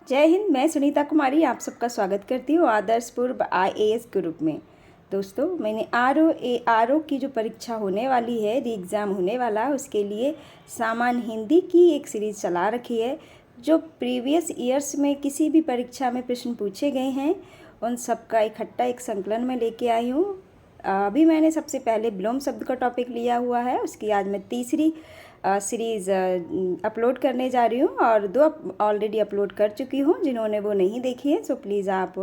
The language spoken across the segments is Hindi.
जय हिंद। मैं सुनीता कुमारी आप सबका स्वागत करती हूँ आदर्श पूर्व IAS ग्रुप में। दोस्तों, मैंने आर ओ की जो परीक्षा होने वाली है, री एग्ज़ाम होने वाला है, उसके लिए सामान्य हिंदी की एक सीरीज़ चला रखी है। जो प्रीवियस ईयर्स में किसी भी परीक्षा में प्रश्न पूछे गए हैं, उन सब का इकट्ठा एक संकलन में लेके आई हूँ। अभी मैंने सबसे पहले विलोम शब्द का टॉपिक लिया हुआ है, उसकी आज मैं तीसरी सीरीज़ अपलोड करने जा रही हूँ और 2 ऑलरेडी अपलोड कर चुकी हूँ। जिन्होंने वो नहीं देखी है सो प्लीज़ आप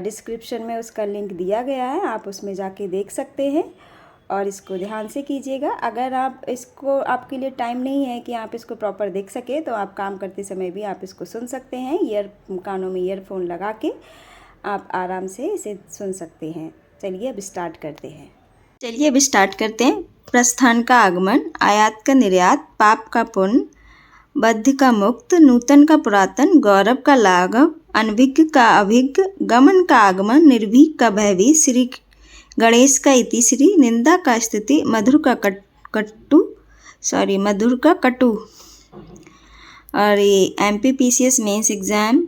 डिस्क्रिप्शन में उसका लिंक दिया गया है, आप उसमें जाके देख सकते हैं और इसको ध्यान से कीजिएगा। अगर आप इसको आपके लिए टाइम नहीं है कि आप इसको प्रॉपर देख सके तो आप काम करते समय भी आप इसको सुन सकते हैं। कानों में ईयरफोन लगा के आप आराम से इसे सुन सकते हैं। चलिए अब स्टार्ट करते हैं। प्रस्थान का आगमन, आयात का निर्यात, पाप का पुण्य, बद्ध का मुक्त, नूतन का पुरातन, गौरव का लाघव, अनभिज्ञ का अभिज्ञ, गमन का आगमन, निर्भीक का भयभीत, श्री गणेश का इति श्री, निंदा का स्तुति, मधुर का कटु। और ये MPPCS मेंस एग्ज़ाम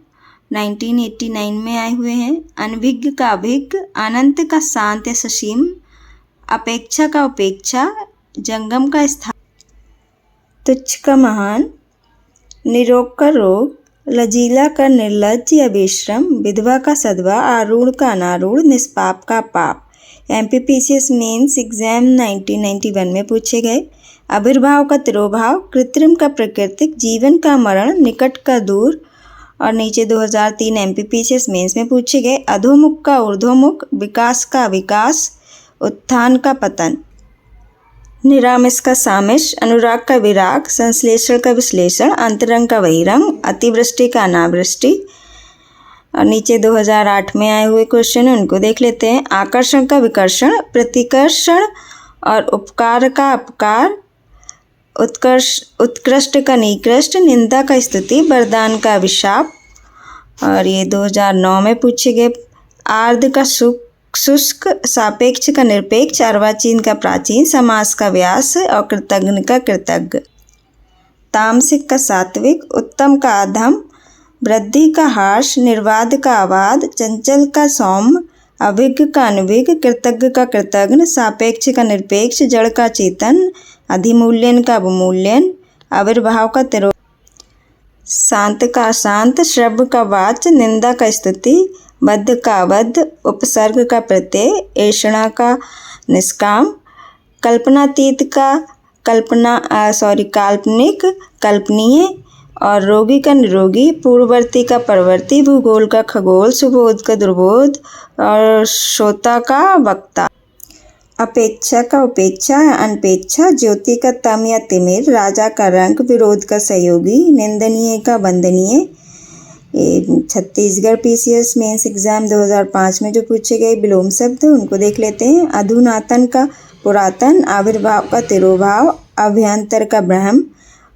1989 में आए हुए हैं। अनभिज्ञ का अभिज्ञ, अनंत का शांत या ससीम, अपेक्षा का उपेक्षा, जंगम का स्थान, तुच्छ का महान, निरोग का रोग, लजीला का निर्लज्ज या बेशरम, विधवा का सधवा, आरूढ़ का अनारूढ़, निष्पाप का पाप। MPPCS मेंस एग्जाम 1991 में पूछे गए। आविर्भाव का तिरोभाव, कृत्रिम का प्राकृतिक, जीवन का मरण, निकट का दूर। और नीचे 2003 MPPCS मेंस में पूछे गए। अधोमुख का ऊर्ध्वमुख, विकास का विकास, उत्थान का पतन, निरामिष का सामिष, अनुराग का विराग, संश्लेषण का विश्लेषण, अंतरंग का बहिरंग, अतिवृष्टि का अनावृष्टि। और नीचे 2008 में आए हुए क्वेश्चन है, उनको देख लेते हैं। आकर्षण का विकर्षण, प्रतिकर्षण और उपकार का अपकार, उत्कृष्ट का निकृष्ट, निंदा का स्तुति, वरदान का अभिशाप। और ये 2009 में पूछे गए। आर्द्र का शुष्क, सापेक्ष का निरपेक्ष, अर्वाचीन का प्राचीन, समास का व्यास और कृतज्ञ का कृतज्ञ। तामसिक का सात्विक, उत्तम का अधम, वृद्धि का हार्श, निर्वाद का अवाद, चंचल का सौम्य, अभिज्ञ का अनभिज्ञ, कृतज्ञ का कृतज्ञ, सापेक्ष का निरपेक्ष, जड़ का चेतन, अधिमूल्यन का अवमूल्यन, आविर्भाव का तिरोभाव, शांत का अशांत, श्रव्य का वाच्य, निंदा का स्तुति, बद्ध का अबद्ध, उपसर्ग का प्रत्यय, ऐषणा का निष्काम, कल्पनातीत का काल्पनिक, कल्पनीय और रोगी का निरोगी, पूर्ववर्ती का परवर्ती, भूगोल का खगोल, सुबोध का दुर्बोध और श्रोता का वक्ता, अपेक्षा का उपेक्षा, अनपेक्षा, ज्योति का तम या तिमिर, राजा का रंग, विरोध का सहयोगी, निंदनीय का वंदनीय। छत्तीसगढ़ PCS मेंस एग्जाम 2005 में जो पूछे गए विलोम शब्द उनको देख लेते हैं। अधुनातन का पुरातन, आविर्भाव का तिरोभाव, अभ्यंतर का ब्रह्म,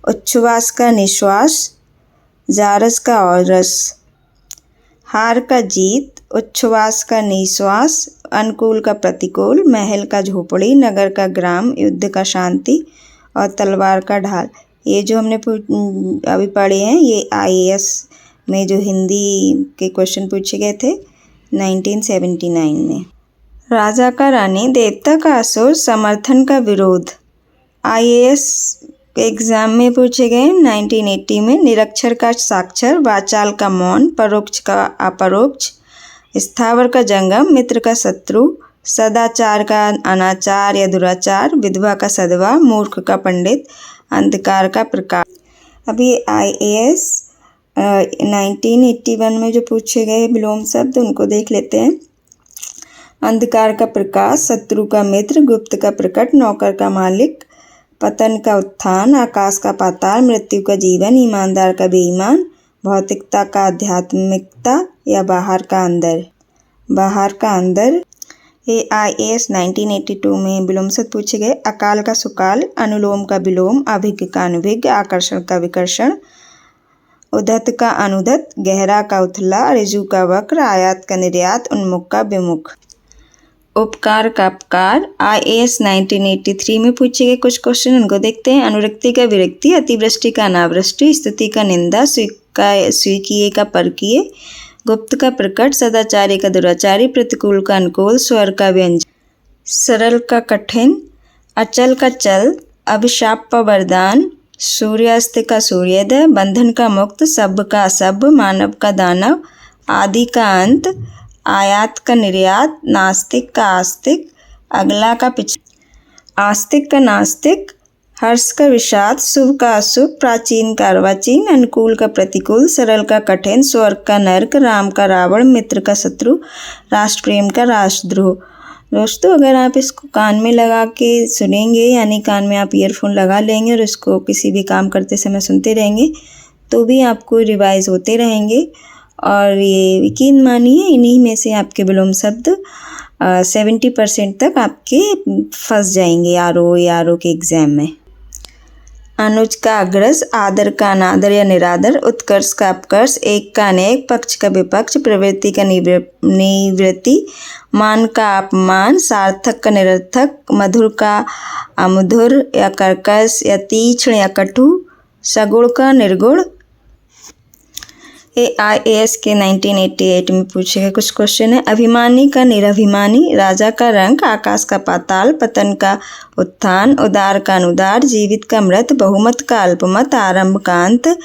उच्छ्वास का निश्वास, जारस का औरस, हार का जीत, उच्छ्वास का निश्वास, अनुकूल का प्रतिकूल, महल का झोपड़ी, नगर का ग्राम, युद्ध का शांति और तलवार का ढाल। ये जो हमने अभी पढ़े हैं ये IAS में जो हिंदी के क्वेश्चन पूछे गए थे 1979 में। राजा का रानी, देवता का असुर, समर्थन का विरोध। IAS एग्जाम में पूछे गए 1980 में। निरक्षर का साक्षर, वाचाल का मौन, परोक्ष का अपरोक्ष, स्थावर का जंगम, मित्र का शत्रु, सदाचार का अनाचार या दुराचार, विधवा का सधवा, मूर्ख का पंडित, अंधकार का प्रकाश। अभी IAS 1981 में जो पूछे गए विलोम शब्द उनको देख लेते हैं। अंधकार का प्रकाश, शत्रु का मित्र, गुप्त का प्रकट, नौकर का मालिक, पतन का उत्थान, आकाश का पाताल, मृत्यु का जीवन, ईमानदार का बेईमान, भौतिकता का आध्यात्मिकता या बाहर का अंदर। ये IAS 1982 में विलोम शब्द पूछे गए। अकाल का सुकाल, अनुलोम का विलोम, अभिज्ञ का अनभिज्ञ, आकर्षण का विकर्षण, उद्धत का अनुद्धत, गहरा का उथला, ऋजु का वक्र, आयात का निर्यात, उन्मुख का विमुख, उपकार का अपकार। IAS 1983 में पूछे गए कुछ क्वेश्चन उनको देखते हैं। अनुरक्ति का विरक्ति, अतिवृष्टि का अनावृष्टि, स्तुति का निंदा, का स्वीकीय का परकीय, गुप्त का प्रकट, सदाचारी का दुराचारी, प्रतिकूल का अनुकूल, स्वर का व्यंजन, सरल का कठिन, अचल का चल, अभिशाप का वरदान, सूर्यास्त का सूर्योदय, बंधन का मुक्त, सभ्य का असभ्य, मानव का दानव, आदि का अंत, आयात का निर्यात, नास्तिक का आस्तिक, अगला का पिछला, आस्तिक का नास्तिक, हर्ष का विषाद, शुभ का अशुभ, प्राचीन का अर्वाचीन, अनुकूल का प्रतिकूल, सरल का कठिन, स्वर्ग का नर्क, राम का रावण, मित्र का शत्रु, राष्ट्र प्रेम का राष्ट्रद्रोह। दोस्तों, अगर आप इसको कान में लगा के सुनेंगे, यानी कान में आप ईयरफोन लगा लेंगे और इसको किसी भी काम करते समय सुनते रहेंगे, तो भी आपको रिवाइज होते रहेंगे। और ये यकीन मानिए, इन्हीं में से आपके विलोम शब्द 70% तक आपके फंस जाएंगे आर ओ के एग्ज़ाम में। अनुज का अग्रज, आदर का अनादर या निरादर, उत्कर्ष का अपकर्ष, एक का अनेक, पक्ष का विपक्ष, प्रवृत्ति का निवृत्ति, मान का अपमान, सार्थक का निरर्थक, मधुर का अमधुर या कर्कश या तीक्ष्ण या कटु, सगुण का निर्गुण। AIAS के 1988 में पूछे गए कुछ क्वेश्चन है। अभिमानी का निरभिमानी, राजा का रंक, आकाश का पाताल, पतन का उत्थान, उदार का अनुदार, जीवित का मृत, बहुमत का अल्पमत, आरंभ का अंत,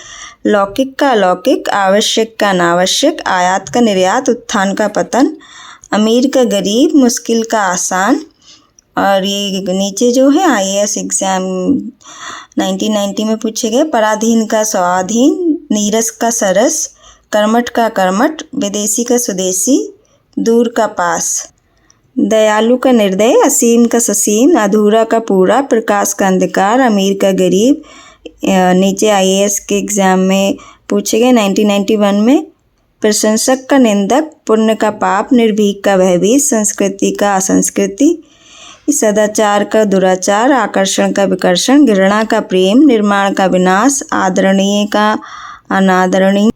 लौकिक का अलौकिक, आवश्यक का अनावश्यक, आयात का निर्यात, उत्थान का पतन, अमीर का गरीब, मुश्किल का आसान। और ये नीचे जो है IAS एग्ज़ाम 1990 में पूछे गए। पराधीन का स्वाधीन, नीरस का सरस, कर्मठ का कर्मठ, विदेशी का स्वदेशी, दूर का पास, दयालु का निर्दय, असीम का ससीम, अधूरा का पूरा, प्रकाश का अंधकार, अमीर का गरीब। नीचे IAS के एग्ज़ाम में पूछे गए 1991 में। प्रशंसक का निंदक, पुण्य का पाप, निर्भीक का भयभीत, संस्कृति का असंस्कृति, सदाचार का दुराचार, आकर्षण का विकर्षण, घृणा का प्रेम, निर्माण का विनाश, आदरणीय का अनादरणीय,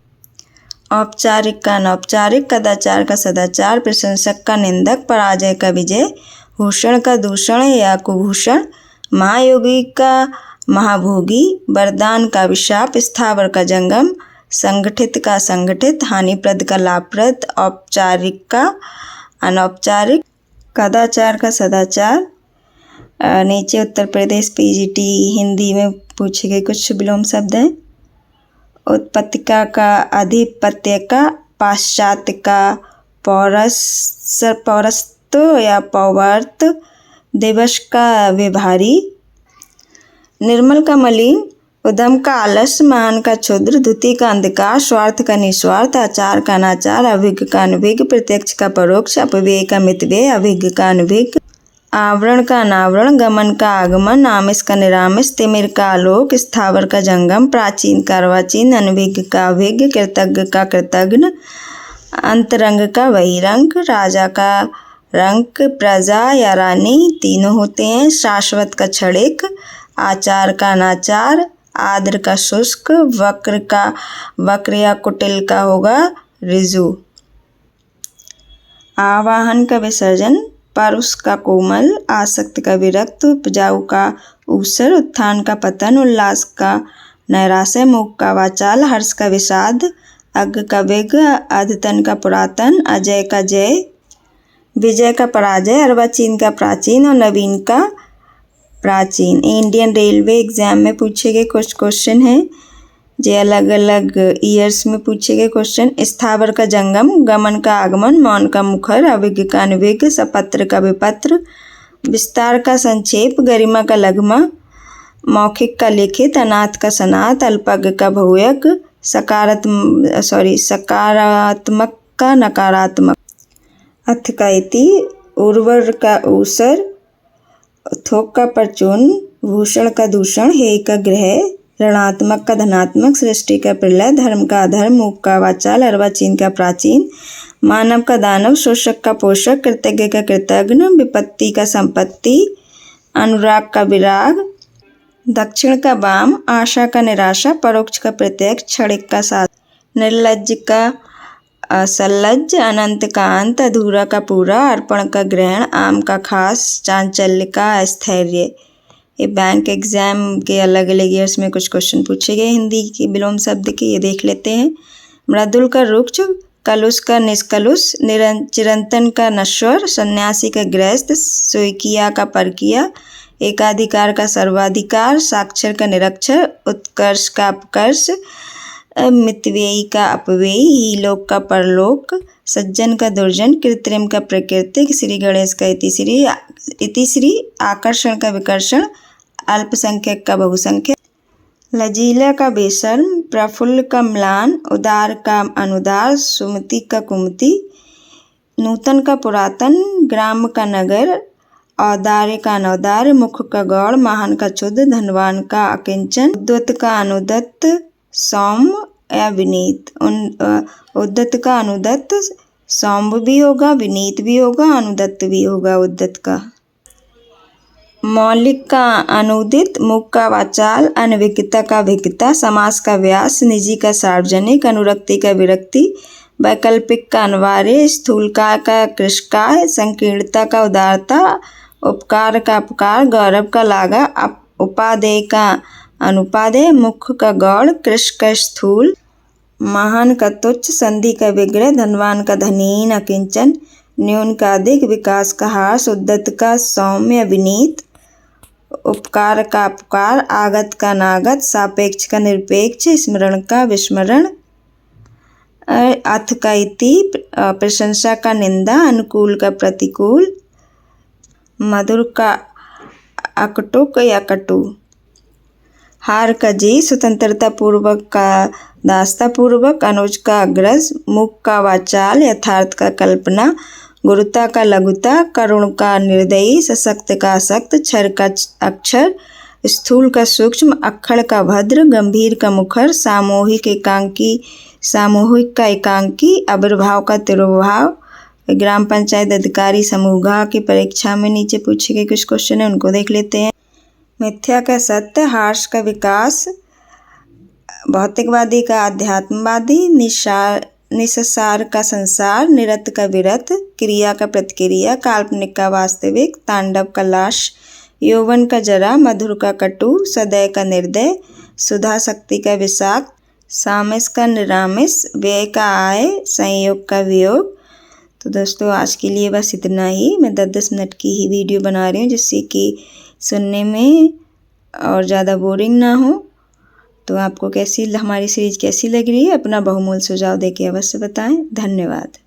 औपचारिक का अनौपचारिक, कदाचार का सदाचार, प्रशंसक का निंदक, पराजय का विजय, भूषण का दूषण या कुभूषण, महायोगी का महाभोगी, वरदान का विशाप, स्थावर का जंगम, संगठित का संगठित, हानिप्रद का लाभप्रद, औपचारिक का अनौपचारिक, कदाचार का सदाचार। नीचे उत्तर प्रदेश PGT हिंदी में पूछे गए कुछ विलोम शब्द हैं। उत्पत्तिका का आधिपत्य का, पाश्चात्य का पौरस्त या पौवर्त, दिवस का व्यवहारी, निर्मल का मलिन, उद्यम का आलस्य, महान का क्षुद्र, द्युति का अंधकार, स्वार्थ का निस्वार्थ, आचार का अनाचार, अभिज्ञ का अनभिज्ञ, प्रत्यक्ष का परोक्ष, अपव्यय का मितव्यय, अभिज्ञ का अनभिज्ञ, आवरण का अनावरण, गमन का आगमन, आमिष का निरामिष, तिमिर का आलोक, स्थावर का जंगम, प्राचीन का अर्वाचीन, अनभिज्ञ का अभिज्ञ, कृतज्ञ का कृतज्ञ, अंतरंग का बहिरंग, राजा का रंक, प्रजा या रानी तीनों होते हैं, शाश्वत का क्षणिक, आचार का अनाचार, आर्द्र का शुष्क, वक्र या कुटिल का होगा ऋजु, आवाहन का विसर्जन, परुष का कोमल, आसक्त का विरक्त, उपजाऊ का ऊसर, उत्थान का पतन, उल्लास का नैराश्य, मूक का वाचाल, हर्ष का विषाद, अज्ञ का विज्ञ, अद्यतन का पुरातन, अजय का जय, विजय का पराजय, अर्वाचीन का प्राचीन और नवीन का प्राचीन। इंडियन रेलवे एग्ज़ाम में पूछे गए कुछ क्वेश्चन हैं, जो अलग अलग ईयर्स में पूछे गए क्वेश्चन। स्थावर का जंगम, गमन का आगमन, मौन का मुखर, अविज्ञ का अनविज्ञ, सपत्र का विपत्र, विस्तार का संक्षेप, गरिमा का लघमा, मौखिक का लिखित, अनाथ का सनाथ, अल्पज्ञ का बहुयज्ञ, सकारात्मक का नकारात्मक, अथ का इति, उर्वर का ऊसर, थोक का परचून, भूषण का दूषण, हेय का ग्रह, ऋणात्मक का धनात्मक, सृष्टि का प्रलय, धर्म का अधर्म, मूक का वाचाल, अर्वाचीन का प्राचीन, मानव का दानव, शोषक का पोषक, कृतज्ञ का कृतज्ञ, विपत्ति का संपत्ति, अनुराग का विराग, दक्षिण का वाम, आशा का निराशा, परोक्ष का प्रत्यक्ष, क्षणिक का साथ, निर्लज्ज का असलज्ज, अनंत का अंत, अधूरा का पूरा, अर्पण का ग्रहण, आम का खास, चांचल्य का स्थैर्य। ये बैंक एग्ज़ाम के अलग अलग ईयर्स में कुछ क्वेश्चन पूछे गए हिंदी के विलोम शब्द के, ये देख लेते हैं। मृदुल का रुक्ष, कलुष का निष्कलुष, चिरंतन का नश्वर, सन्यासी का गृहस्थ, स्वकीया का परकीया, एकाधिकार का सर्वाधिकार, साक्षर का निरक्षर, उत्कर्ष का अपकर्ष, मितव्ययी का अपव्ययी, हीलोक का परलोक, सज्जन का दुर्जन, कृत्रिम का प्राकृतिक, श्री गणेश का इतिश्री, आकर्षण का विकर्षण, अल्पसंख्यक का बहुसंख्यक, लजीला का बेशर्म, प्रफुल्ल का म्लान, उदार का अनुदार, सुमति का कुमति, नूतन का पुरातन, ग्राम का नगर, औदार्य का अनौदार्य, मुख का गौड़, महान का क्षुद्र, धनवान का अकिंचन, उद्वत का अनुदत्त, सौम्य या विनीत। उद्दत का अनुदत्त, सौम्य भी होगा, विनीत भी होगा, अनुदत्त भी होगा उद्दत का। मौलिक का अनुदित, मुख का वाचाल, अनभिज्ञता का भिज्ञता, समास का व्यास, निजी का सार्वजनिक, अनुरक्ति का विरक्ति, वैकल्पिक का अनिवार्य, स्थूलकाय का कृशकाय, संकीर्णता का उदारता, उपकार का अपकार, गौरव का लागा, उपादेय का अनुपादेय, मुख का गौड़, कृश का स्थूल, महान का तुच्छ, संधि का विग्रह, धनवान का धनीन अकिंचन, न्यून का अधिक, विकास का हास, उद्दत का सौम्य विनीत, उपकार का अपकार, आगत का नागत, सापेक्ष का निरपेक्ष, स्मरण का विस्मरण, अथ का इति, प्रशंसा का निंदा, अनुकूल का प्रतिकूल, मधुर का अकटुक या कटु, हार का जी, स्वतंत्रता पूर्वक का दास्ता पूर्वक, अनुज का अग्रज, मुख का वाचाल, यथार्थ का कल्पना, गुरुता का लघुता, करुण का निर्दयी, सशक्त का असक्त, क्षर का अक्षर, स्थूल का सूक्ष्म, अक्खड़ का भद्र, गंभीर का मुखर, सामूहिक का एकांकी, आविर्भाव का तिरुभाव। ग्राम पंचायत अधिकारी समूह की परीक्षा में नीचे पूछे गए कुछ क्वेश्चन है, उनको देख लेते हैं। मिथ्या का सत्य, हार्श का विकास, भौतिकवादी का अध्यात्मवादी, निस्सार का संसार, निरत का विरत, क्रिया का प्रतिक्रिया, काल्पनिक का वास्तविक, तांडव का लाश, यौवन का जरा, मधुर का कटु, सदय का निर्दय, सुधा शक्ति का विषाक्त, सामिस का निरामिस, व्यय का आय, संयोग का वियोग। तो दोस्तों आज के लिए बस इतना ही। मैं 10-10 मिनट की ही वीडियो बना रही हूँ जिससे कि सुनने में और ज़्यादा बोरिंग ना हो। तो आपको हमारी सीरीज़ कैसी लग रही है, अपना बहुमूल्य सुझाव देके अवश्य बताएं। धन्यवाद।